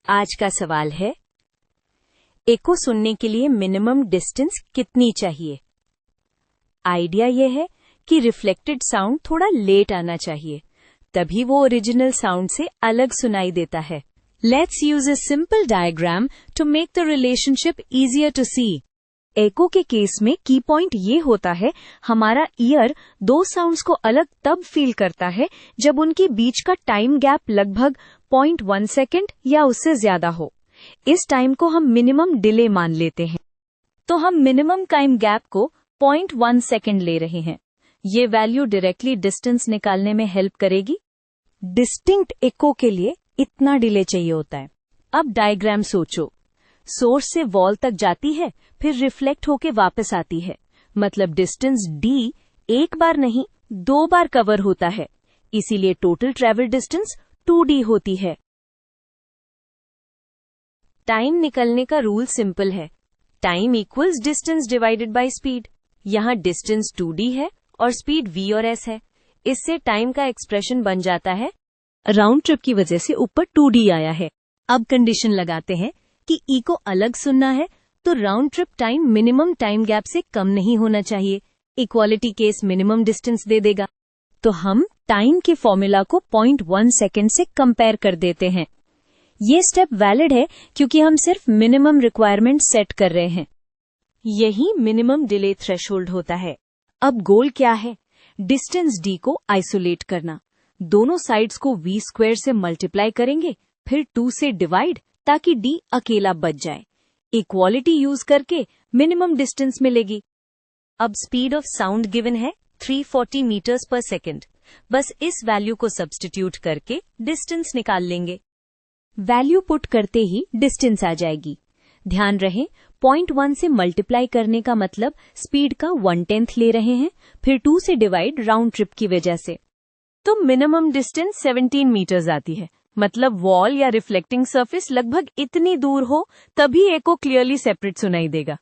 आज का सवाल है, एको सुनने के लिए मिनिमम डिस्टेंस कितनी चाहिए? आइडिया यह है कि रिफ्लेक्टेड साउंड थोड़ा लेट आना चाहिए, तभी वो ओरिजिनल साउंड से अलग सुनाई देता है। Let's use a simple diagram to make the relationship easier to सी। एको के केस में की पॉइंट ये होता है, हमारा ईयर दो साउंड्स को अलग तब फील करता है जब उनके बीच का टाइम गैप लगभग 0.1 सेकेंड या उससे ज्यादा हो। इस टाइम को हम मिनिमम डिले मान लेते हैं, तो हम मिनिमम टाइम गैप को 0.1 सेकेंड ले रहे हैं। ये वैल्यू डायरेक्टली डिस्टेंस निकालने में हेल्प करेगी। डिस्टिंक्ट एको के लिए इतना डिले चाहिए होता है। अब डायग्राम सोचो, सोर्स से वॉल तक जाती है, फिर रिफ्लेक्ट होके वापस आती है, मतलब डिस्टेंस डी एक बार नहीं 2 बार कवर होता है, इसीलिए टोटल ट्रैवल डिस्टेंस 2D होती है। टाइम निकलने का रूल सिंपल है, time equals distance divided by speed. यहाँ डिस्टेंस 2D है और स्पीड v और s है, इससे टाइम का एक्सप्रेशन बन जाता है। राउंड ट्रिप की वजह से ऊपर 2D आया है। अब कंडीशन लगाते हैं कि ई को अलग सुनना है तो round trip time minimum time gap से कम नहीं होना चाहिए। इक्वालिटी केस मिनिमम डिस्टेंस दे देगा, तो हम टाइम के फॉर्मूला को 0.1 सेकेंड से कंपेयर कर देते हैं। ये स्टेप वैलिड है क्योंकि हम सिर्फ मिनिमम रिक्वायरमेंट सेट कर रहे हैं। यही मिनिमम डिले थ्रेशोल्ड होता है। अब गोल क्या है? डिस्टेंस डी को आइसोलेट करना। दोनों साइड्स को v² से मल्टीप्लाई करेंगे, फिर 2 से डिवाइड, ताकि d अकेला बच जाए। इक्वालिटी यूज करके मिनिमम डिस्टेंस मिलेगी। अब स्पीड ऑफ साउंड गिवन है 340 मीटर्स पर सेकेंड। बस इस वैल्यू को सब्स्टिट्यूट करके डिस्टेंस निकाल लेंगे। वैल्यू पुट करते ही डिस्टेंस आ जाएगी। ध्यान रहे 0.1 से मल्टीप्लाई करने का मतलब स्पीड का 1/10 ले रहे हैं, फिर 2 से डिवाइड राउंड ट्रिप की वजह से, तो मिनिमम डिस्टेंस 17 मीटर्स आती है। मतलब वॉल या रिफ्लेक्टिंग सरफेस लगभग इतनी दूर हो तभी एको क्लियरली सेपरेट सुनाई देगा।